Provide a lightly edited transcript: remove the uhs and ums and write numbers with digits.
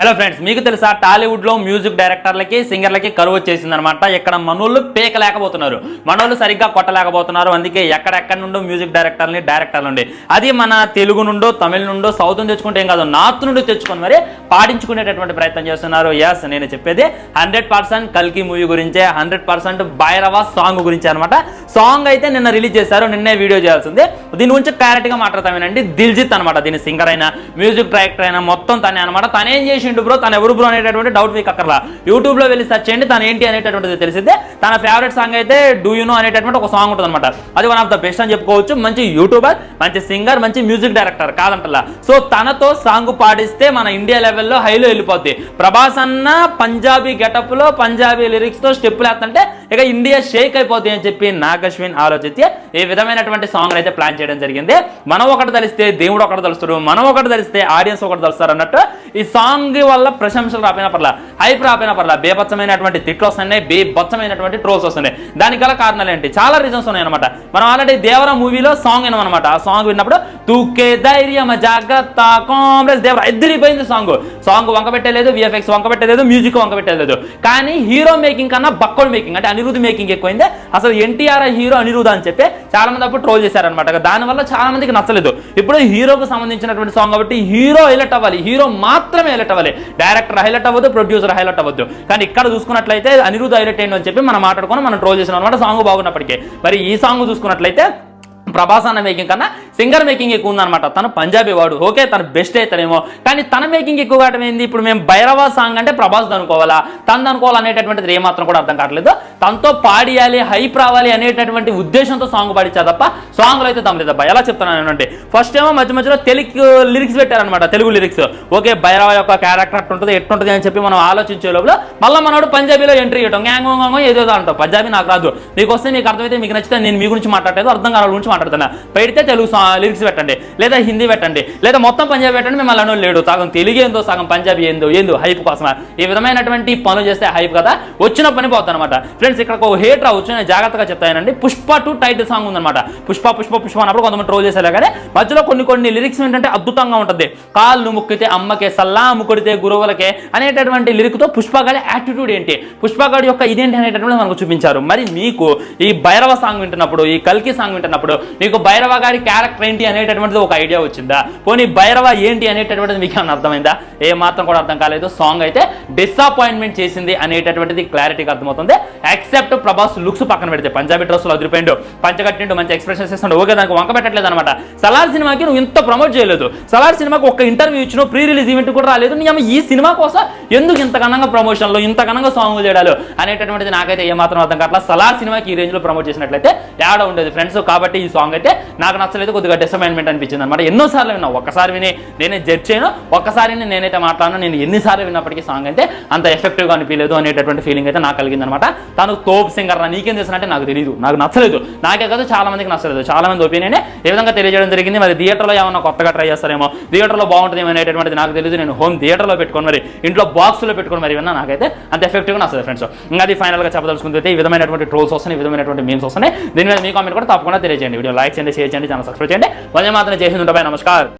Hello friends, మీకు తెలుసా టాలీవుడ్ లో మ్యూజిక్ డైరెక్టర్లకి సింగర్లకి కరువు వచ్చేసిందనమాట. ఇక్కడ మనోళ్ళు పేకలేకపోతున్నారు, మనోళ్ళు సరిగ్గా కొట్టలేకపోతున్నారు. అందుకే ఎక్కడెక్కడ నుండో మ్యూజిక్ డైరెక్టర్లు ఉండి అది మన తెలుగు నుండో తమిళ నుండో సౌత్ నుంచి తెచ్చుకుంటే ఏం కాదు, నార్త్ నుండి తెచ్చుకొని మరి పాడించుకునేటటువంటి ప్రయత్నం చేస్తున్నారు. ఎస్, నేను చెప్పేది 100% కల్కి మూవీ గురించే, 100% భైరవ సాంగ్ గురించి అనమాట. సాంగ్ అయితే నిన్న రిలీజ్ చేశారు, నిన్నే వీడియో చేయాల్సింది. దీని గురించి క్లారిటీగా మాట్లాడతామేనండి. దిల్జిత్ అనమాట దీని సింగర్ అయినా మ్యూజిక్ డైరెక్టర్ అయినా మొత్తం తనే అనమాట. తనేం చేసి బ్రో, తను ఎవరు బ్రో అనేటటువంటి డౌట్ మీకు అక్కర్లా. యూట్యూబ్ లో వెళ్ళి సెర్చ్ చేయండి, తను ఏంటి అనేటటువంటిది తెలిసిందే. తన ఫేవరెట్ సాంగ్ అయితే డూ యూ నో అనేటటువంటి ఒక సాంగ్ ఉంటుంది అనమాట. అది వన్ ఆఫ్ ద బెస్ట్ అని చెప్పుకోవచ్చు. మంచి యూట్యూబర్, మంచి సింగర్, మంచి మ్యూజిక్ డైరెక్టర్ కాదంటలా. సో తనతో సాంగ్ పాడిస్తే మన ఇండియా లెవెల్లో హైలో వెళ్ళిపోద్ది. ప్రభాస్ అన్న పంజాబీ గెటప్ లో పంజాబీ లిరిక్స్ తో స్టెప్పులు వేస్తుంటే ఇక ఇండియా షేక్ అయిపోద్ది అని చెప్పి నాగ్ అశ్విన్ ఆలోచించి ఈ విధమైనటువంటి సాంగ్ అయితే ప్లాన్ చేయడం జరిగింది. మనం ఒకటి తెలిస్తే దేవుడు ఒకటి తెలుస్తారు, మనం ఒకటి తెలిస్తే ఆడియన్స్ ఒకటి తెలుస్తారు అన్నట్టు ఈ సాంగ్ వల్ల ప్రశంసలు రాపోయినా పర్లా, హైప్ రాపోయినా పర్లా, బేబచ్చమైనటువంటి తిట్లు వస్తున్నాయి, బేబచ్చమైనటువంటి ట్రోల్స్ వస్తున్నాయి. దానికి గల కారణాలు ఏంటి? చాలా రీజన్స్ ఉన్నాయి అనమాట. మనం ఆల్రెడీ దేవర మూవీలో సాంగ్ విన్నామన్నమాట. ఆ సాంగ్ విన్నప్పుడు తూకే ధైర్యం జాగ్రత్త కాంగ్రెస్ దేవర ఎదిరిపోయింది. సాంగ్ వంక పెట్టలేదు, విఎఫ్ఎక్స్ వంక పెట్టలేదు, మ్యూజిక్ వంక పెట్టలేదు. కానీ హీరో మేకింగ్ కన్నా బక్కోడ్ మేకింగ్ అంటే అనిరుద్ధ్ మేకింగ్ ఎక్కువైంది. అసలు ఎన్టీఆర్ హీరో అనిరుద్ధ్ అని చెప్పి చాలా మంది అప్పుడు ట్రోల్ చేశారనమాట. దానివల్ల చాలా మందికి నచ్చలేదు. ఇప్పుడు హీరోకు సంబంధించినటువంటి సాంగ్ కాబట్టి హీరో హైలైట్ అవ్వాలి, హీరో మాత్రమే హైలైట్ అవ్వాలి, డైరెక్టర్ హైలైట్ అవ్వద్దు, ప్రొడ్యూసర్ హైలైట్ అవ్వద్దు. కానీ ఇక్కడ చూసుకున్నట్లయితే అనిరుద్ధ్ హైలైట్ అయింది అని చెప్పి మనం మాట్లాడుకొని మనం ట్రోల్ చేసిన అనమాట. సాంగ్ బాగున్నప్పటికీ మరి ఈ సాంగ్ చూసుకున్నట్లయితే ప్రభాస్ అన్న మేకింగ్ కన్నా సింగర్ మేకింగ్ ఎక్కువ ఉందన్నమాట. తను పంజాబీ వాడు, ఓకే తను బెస్ట్ అవుతాడేమో, కానీ తన మేకింగ్ ఎక్కువ కావడం ఏంది? ఇప్పుడు మేము భైరవ సాంగ్ అంటే ప్రభాస్ అనుకోవాలా, తను అనుకోవాలి అనేటటువంటిది ఏమాత్రం కూడా అర్థం కావట్లేదు. తనతో పాడియాలి, హైప్ రావాలి అనేటటువంటి ఉద్దేశంతో సాంగ్ పాడించా తప్ప సాంగ్లో అయితే తమ్మలేదబ్బా. ఎలా చెప్తున్నాను అంటే ఫస్ట్ ఏమో మధ్య మధ్యలో తెలుగు లిరిక్స్ పెట్టారనమాట, తెలుగు లిరిక్స్. ఓకే భైరవ యొక్క క్యారెక్టర్ అట్టుంటుంది ఎట్టుంటుంది అని చెప్పి మనం ఆలోచించే లోపల మళ్ళీ మనోడు పంజాబీలో ఎంట్రీ ఇవ్వటం, గ్యాంగ్ ఏదో అంటాం. పంజాబీ నాకు రాదు, మీకు వస్తే మీకు అర్థమైతే మీకు నచ్చితే నేను మీ గురించి మాట్లాడలేదు, అర్థం కాని గురించి పెడితే తెలుగు లిరిక్స్ పెట్టండి, లేదా హిందీ పెట్టండి, లేదా మొత్తం పంజాబీ పెట్టండి. మేము అలానో లేడు, సగం తెలుగు ఏందో సగం పంజాబీ ఏందో హైప్ కోసమా? ఈ విధమైనటువంటి పనులు చేస్తే హైప్ కదా, వచ్చిన పని పోతుంది అనమాట. ఫ్రెండ్స్ ఇక్కడ ఒక హేట్ రావచ్చు, నేను జాగ్రత్తగా చెప్తానండి. పుష్ప 2 టైటిల్ సాంగ్ ఉందన్నమాట. పుష్ప అన్నప్పుడు కొంతమంది ట్రోల్ చేశారు, కానీ మధ్యలో కొన్ని లిరిక్స్ ఏంటంటే అద్భుతంగా ఉంటుంది. కాళ్ళు ముక్కితే అమ్మకే, సల్లాము కొడితే గురువులకే అనేటటువంటి లిరిక్ తో పుష్ప గారి యాటిట్యూడ్ ఏంటి, పుష్ప గారి యొక్క ఇదేంటి అనేటటువంటి మనకు చూపించారు. మరి మీకు ఈ భైరవ సాంగ్ వింటున్నప్పుడు, ఈ కల్కి సాంగ్ వింటున్నప్పుడు మీకు భైరవ గారి క్యారెక్టర్ ఏంటి అనేటటువంటిది ఒక ఐడియా వచ్చిందా? పోనీ భైరవ ఏంటి అనేటటువంటిది మీకు ఏమన్నా అర్థమైందా? ఏ మాత్రం కూడా అర్థం కాలేదు. సాంగ్ అయితే డిసప్పాయింట్మెంట్ చేసింది అనేటటువంటిది క్లారిటీగా అర్థమవుతుంది. ఎక్సెప్ట్ ప్రభాస్ లుక్స్ పక్కన పెడితే, పంజాబీ డ్రెస్సులు అదిరిపోయిండు, పంచగట్టిండు, మంచి ఎక్స్ప్రెషన్స్ ఇస్తుండే, ఓకే దానికి వంక పెట్టట్లేదు అనమాట. సలార్ సినిమాకి నువ్వు ఇంత ప్రమోట్ చేయలేదు, సలార్ సినిమాకి ఒక్క ఇంటర్వ్యూ ఇచ్చినావు, ప్రీ రిలీజ్ ఈవెంట్ కూడా రాలేదు. నీ ఈ సినిమా కోసం ఎందుకు ఇంత ఘనంగా ప్రమోషన్లు, ఇంత ఘనంగా సాంగ్లు చేయడాలు అనేటటువంటిది నాకైతే ఏమాత్రం అర్థం కావట్లేదు. సలార్ సినిమాకి ఈ రేంజ్ లో ప్రమోట్ చేసినట్లయితే యాడ ఉండేది ఫ్రెండ్స్. కాబట్టి ఈ సాంగ్ అయితే నాకు నచ్చలేదు, కొద్దిగా డిసప్పాయింట్మెంట్ అనిపించింది అనమాట. ఎన్నోసార్లు విన్నా, ఒక్కసారి విని నేనే జడ్జ్ చేయను, ఒక్కసారి నేనైతే మాట్లాడను. నేను ఎన్నిసార్లు విన్నప్పటికీ సాంగ్ అయితే అంత ఎఫెక్టివ్గా అనిపించలేదు అనేటటువంటి ఫీలింగ్ అయితే నాకు కలిగింది అనమాట. తను తోప్ సింగర్ నీకేం చేసినట్టే నాకు తెలియదు, నాకు నచ్చలేదు. నాకే కాదు చాలా మందికి నచ్చలేదు, చాలా మంది ఒపీనియన్ ఏ విధంగా తెలియజేయడం జరిగింది. మరి థియేటర్లో ఏమన్నా కొత్తగా ట్రై చేస్తారేమో, థియేటర్లో బాగుంటుంది అనేటటువంటిది నాకు తెలియదు. నేను హోమ్ థియేటర్లో పెట్టుకొని మరి ఇంట్లో బాక్స్లో పెట్టుకొని మరి విన్నా, నాకైతే అంత ఎఫెక్టివ్గా నచ్చలేదు ఫ్రెండ్స్. ఇంకా అది ఫైనల్గా చెప్పదలుచుకుంటే ఈ విధమైనటువంటి ట్రోల్స్ వస్తున్నాయి, ఈ విధమైనటువంటి మీమ్స్ వస్తున్నాయి. దీని మీద మీ కామెంట్ కూడా తప్పకుండా తెలియజేయండి. వీడియో లైక్ చేయండి, షేర్ చేయండి, ఛానల్ సబ్స్క్రైబ్ చేయండి. వందే మాత్రం చేసింది. నమస్కారం.